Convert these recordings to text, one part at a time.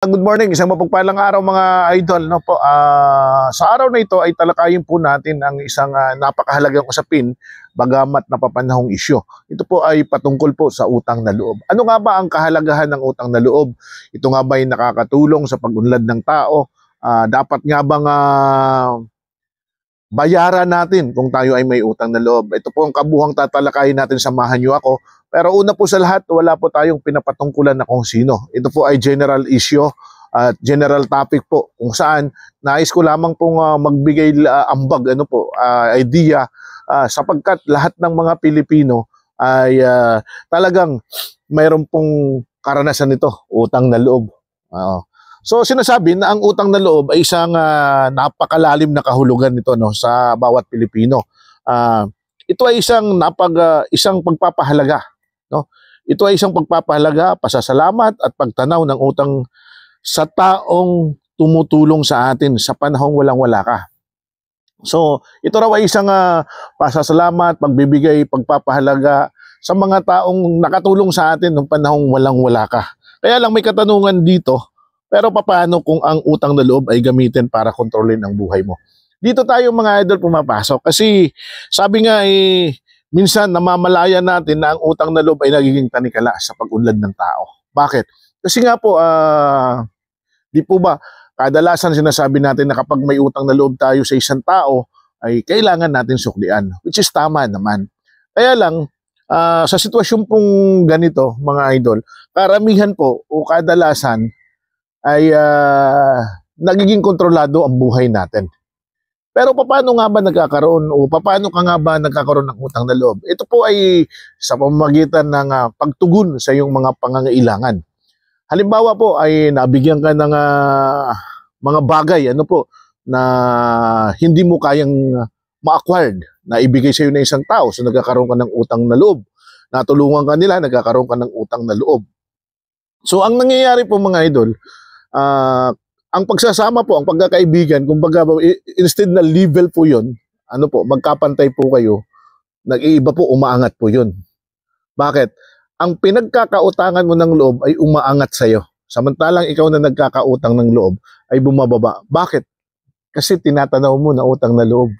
Good morning, isang mapagpalang araw mga idol, no po. Sa araw na ito ay talakayin po natin ang isang napakahalagang usapin bagamat napapanahong isyu. Ito po ay patungkol po sa utang na loob. Ano nga ba ang kahalagahan ng utang na loob? Ito nga ba ay nakakatulong sa pag-unlad ng tao? Dapat nga bang bayaran natin kung tayo ay may utang na loob? Ito po ang kabuhang tatalakayin natin, samahan niyo ako. Pero una po sa lahat, wala po tayong pinapatungkulan na kung sino. Ito po ay general issue at general topic po kung saan nais ko lamang pong magbigay ambag, idea, sapagkat lahat ng mga Pilipino ay talagang mayroon pong karanasan nito, utang na loob. So sinasabi na ang utang na loob ay isang napakalalim na kahulugan nito, no, sa bawat Pilipino. Ito ay isang pagpapahalaga, no? Ito ay isang pagpapahalaga, pasasalamat at pagtanaw ng utang sa taong tumutulong sa atin sa panahong walang-wala ka. So, ito raw ay isang pasasalamat, pagbibigay, pagpapahalaga sa mga taong nakatulong sa atin ng panahong walang-wala ka. Kaya lang may katanungan dito, pero paano kung ang utang na loob ay gamitin para kontrolin ang buhay mo? Dito tayo mga idol pumapasok kasi sabi nga minsan namamalaya natin na ang utang na loob ay nagiging tanikala sa pag-unlad ng tao. Bakit? Kasi nga po, di po ba, kadalasan sinasabi natin na kapag may utang na loob tayo sa isang tao, ay kailangan natin suklian, which is tama naman. Kaya lang, sa sitwasyon pong ganito, mga idol, karamihan po o kadalasan ay nagiging kontrolado ang buhay natin. Pero paano nga ba nagkakaroon o paano ka nga ba nagkakaroon ng utang na loob? Ito po ay sa pamamagitan ng pagtugon sa iyong mga pangangailangan. Halimbawa po ay nabigyan ka ng mga bagay na hindi mo kayang ma-acquired, na ibigay sa iyo ng isang tao, so nagkakaroon ka ng utang na loob. Natulungan ka nila, nagkakaroon ka ng utang na loob. So ang nangyayari po mga idol, ang pagsasama po, ang pagkakaibigan, kumbaga instead na level po yun, magkapantay po kayo, nag-iiba po, umaangat po yun. Bakit? Ang pinagkakautangan mo ng loob ay umaangat sa'yo. Samantalang ikaw na nagkakautang ng loob ay bumababa. Bakit? Kasi tinatanaw mo na utang na loob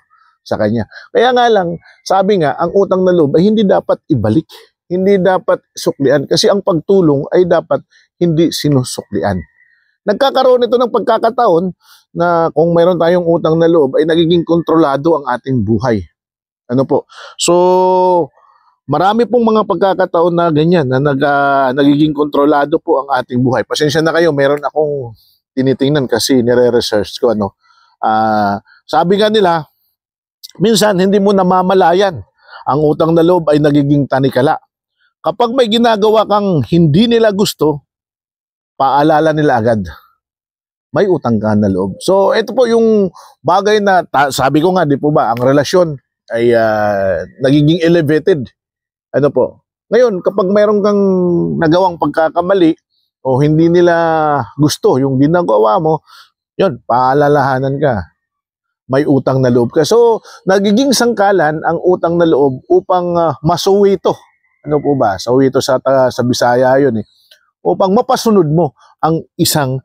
sa kanya. Kaya nga lang, sabi nga, ang utang na loob ay hindi dapat ibalik. Hindi dapat suklian. Kasi ang pagtulong ay dapat hindi sinusuklian. Nagkakaroon ito ng pagkakataon na kung mayroon tayong utang na loob ay nagiging kontrolado ang ating buhay. So, marami pong mga pagkakataon na ganyan na nagiging kontrolado po ang ating buhay. Pasensya na kayo, meron akong tinitingnan kasi nire-research ko. Sabi nga nila, minsan hindi mo namamalayan ang utang na loob ay nagiging tanikala. Kapag may ginagawa kang hindi nila gusto, paalala nila agad, may utang ka na loob. So, ito po yung bagay na, sabi ko nga, di po ba, ang relasyon ay nagiging elevated. Ngayon, kapag mayroon kang nagawang pagkakamali o hindi nila gusto yung ginagawa mo, yun, paalalahanan ka, may utang na loob ka. So, nagiging sangkalan ang utang na loob upang masuwi ito. Suwi ito sa Bisaya yun upang mapasunod mo ang isang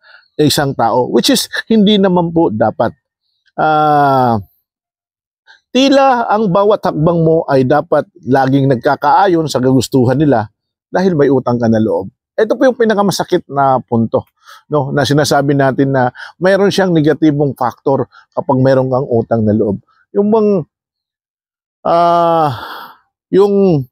tao, which is hindi naman po dapat. Tila ang bawat hakbang mo ay dapat laging nagkakaayon sa kagustuhan nila dahil may utang ka na loob. Ito po yung pinakamasakit na punto, no, na sinasabi natin na mayroon siyang negatibong factor kapag mayroon kang utang na loob. Yung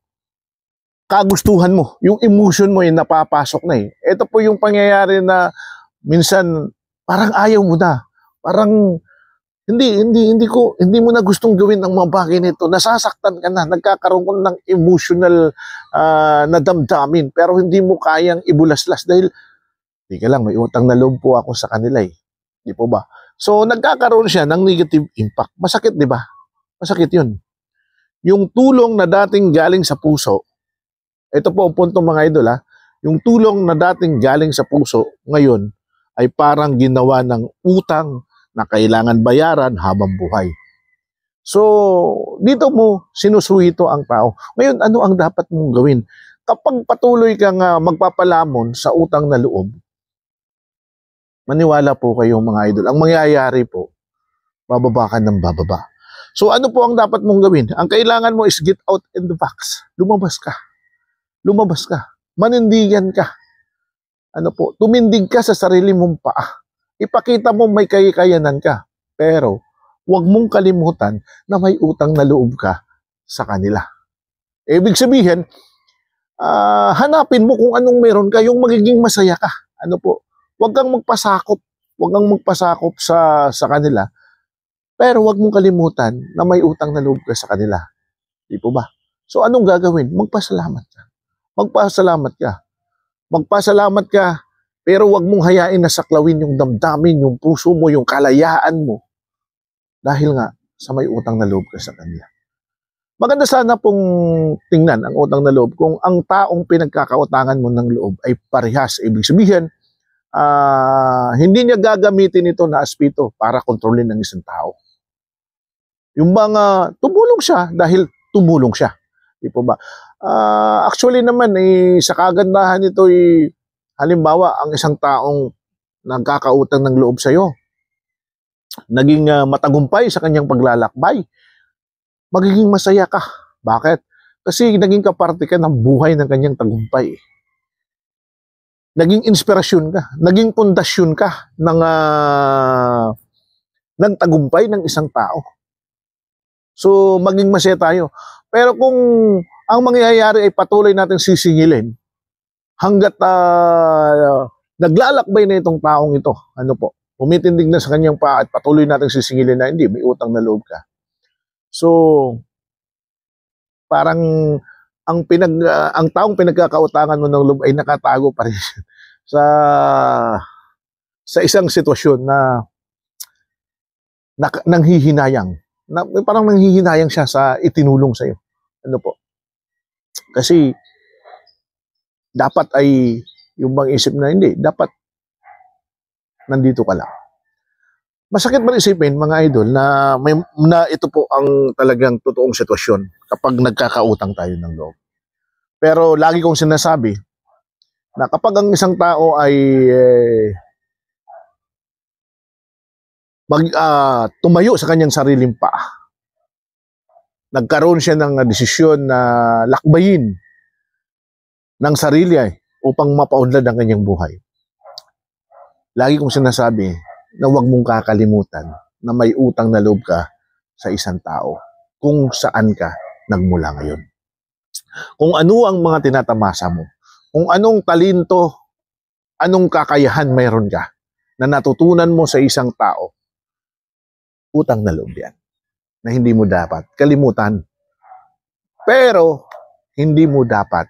kagustuhan mo, yung emotion mo ay napapasok na . Ito po yung pangyayari na minsan parang ayaw mo na. Parang hindi mo na gustong gawin ang mga bagay nito. Nasasaktan ka na, nagkakaroon ka ng emotional na damdamin, pero hindi mo kayang ibulaslas dahil ka lang, may utang na loob po ako sa kanila . Di po ba? So nagkakaroon siya ng negative impact. Masakit, di ba? Masakit yun. Yung tulong na dating galing sa puso, ito po ang punto mga idol, yung tulong na dating galing sa puso, ngayon ay parang ginawa ng utang na kailangan bayaran habang buhay. So, dito mo sinusuhito ang tao. Ngayon, ano ang dapat mong gawin? Kapag patuloy kang magpapalamon sa utang na loob, Maniwala po kayo mga idol. Ang mangyayari po, bababa ka ng bababa. So ano po ang dapat mong gawin? Ang kailangan mo is get out in the box. Lumabas ka. Lumabas ka. Manindigan ka. Ano po? Tumindig ka sa sarili mong paa. Ipakita mo may kakayanan ka. Pero huwag mong kalimutan na may utang na loob ka sa kanila. Ibig sabihin, hanapin mo kung anong meron ka, yung magiging masaya ka. Ano po? Huwag kang magpasakop. Huwag kang magpasakop sa kanila. Pero huwag mong kalimutan na may utang na loob ka sa kanila. Di po ba? So anong gagawin? Magpasalamat ka. Magpasalamat ka. Magpasalamat ka, pero huwag mong hayain na saklawin yung damdamin, yung puso mo, yung kalayaan mo. Dahil nga, sa may utang na loob ka sa kanila. Maganda sana pong tingnan ang utang na loob kung ang taong pinagkakautangan mo ng loob ay parehas. Ibig sabihin, hindi niya gagamitin ito na aspeto para kontrolin ng isang tao. Yung mga tumulong siya dahil tumulong siya. Di po ba? Actually naman, sa kagandahan nito, halimbawa, ang isang taong nagkakautang ng loob sa'yo, naging matagumpay sa kanyang paglalakbay, magiging masaya ka. Bakit? Kasi naging kaparte ka ng buhay ng kanyang tagumpay. Naging inspirasyon ka, naging pundasyon ka ng tagumpay ng isang tao. So, maging masaya tayo. Pero kung ang mangyayari ay patuloy natin sisingilin, hanggat naglalakbay na itong taong ito, ano po, umitindig na sa kanyang paa at patuloy natin sisingilin na hindi, may utang na loob ka. So, parang ang taong pinagkakautangan mo ng loob ay nakatago pa rin sa isang sitwasyon na nanghihinayang. Parang nanghihinayang siya sa itinulong sa'yo. Ano po? Kasi dapat ay yung bang isip na hindi, dapat nandito ka lang. Masakit man isipin mga idol na ito po ang talagang totoong sitwasyon kapag nagkakautang tayo ng loob. Pero lagi kong sinasabi na kapag ang isang tao ay tumayo sa kanyang sariling paa, nagkaroon siya ng desisyon na lakbayin ng sarili upang mapaunlad ang kanyang buhay. Lagi kong sinasabi na huwag mong kakalimutan na may utang na loob ka sa isang tao kung saan ka nagmula ngayon. Kung ano ang mga tinatamasa mo, kung anong talento, anong kakayahan mayroon ka na natutunan mo sa isang tao, utang na loob yan na hindi mo dapat kalimutan. Pero hindi mo dapat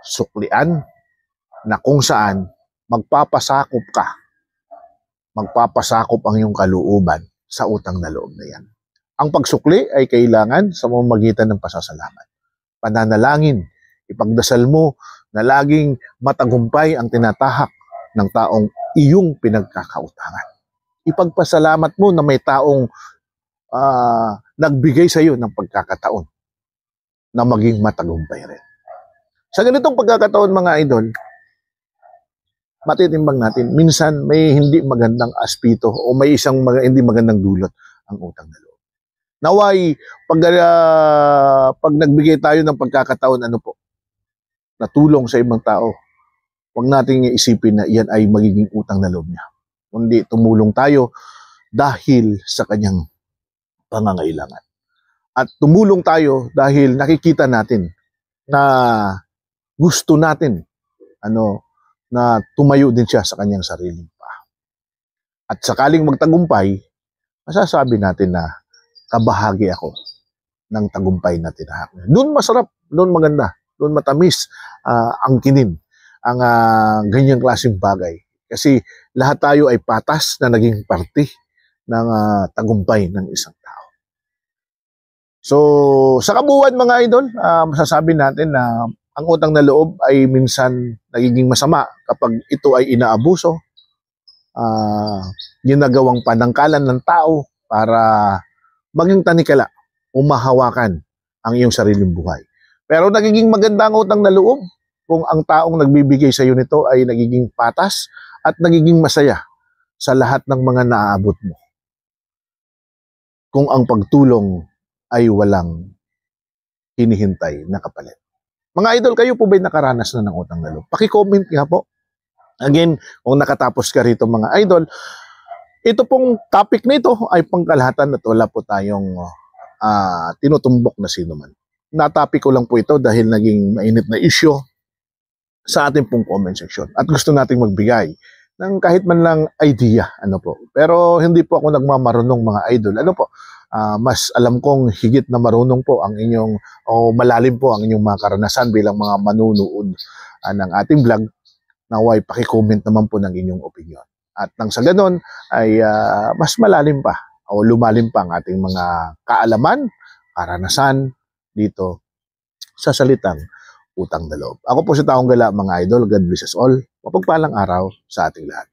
suklian na kung saan magpapasakop ang iyong kalooban sa utang na loob na yan. Ang pagsukli ay kailangan sa pamamagitan ng pasasalamat. Pananalangin, ipagdasal mo na laging matagumpay ang tinatahak ng taong iyong pinagkakautangan. Ipagpasalamat mo na may taong nagbigay sa iyo ng pagkakataon na maging matagumpay rin. Sa ganitong pagkakataon mga idol, matitimbang natin, minsan may hindi magandang aspito o may isang hindi magandang dulot ang utang na loob. Naway, pag nagbigay tayo ng pagkakataon, na tulong sa ibang tao, huwag nating isipin na iyan ay magiging utang na loob niya. Kundi tumulong tayo dahil sa kanyang pangangailangan. At tumulong tayo dahil nakikita natin na gusto natin na tumayo din siya sa kanyang sariling paa. At sakaling magtagumpay, masasabi natin na kabahagi ako ng tagumpay na tinahak. Doon masarap, doon maganda, doon matamis ang kinin, ang ganyang klaseng bagay. Kasi lahat tayo ay patas na naging parte ng tagumpay ng isang tao. So, sa kabuuan mga idol, masasabi natin na ang utang na loob ay minsan nagiging masama kapag ito ay inaabuso, ginagawang panangkalan ng tao para maging tanikala, umahawakan ang iyong sariling buhay. Pero nagiging maganda ang utang na loob kung ang taong nagbibigay sa iyo nito ay nagiging patas at nagiging masaya sa lahat ng mga naaabot mo kung ang pagtulong ay walang hinihintay na kapalit. Mga idol, kayo po ba'y nakaranas na ng utang na loob? Paki-comment nga po. Again, kung nakatapos ka rito mga idol, ito pong topic na ito ay pangkalahatan at wala po tayong tinutumbok na sino man. Natopic ko lang po ito dahil naging mainit na issue sa ating pong comment section. At gusto nating magbigay ng kahit man lang idea. Ano po. Pero hindi po ako nagmamarunong mga idol. Ano po, mas alam kong higit na marunong po ang inyong, o malalim po ang inyong mga karanasan bilang mga manunood ng ating vlog. Naway paki-comment naman po ng inyong opinion. At nang sa ganon ay mas malalim pa o lumalim pa ang ating mga kaalaman, karanasan dito sa salitang utang na loob. Ako po si Taong Gala mga idol. God bless us all. Mapagpalang araw sa ating lahat.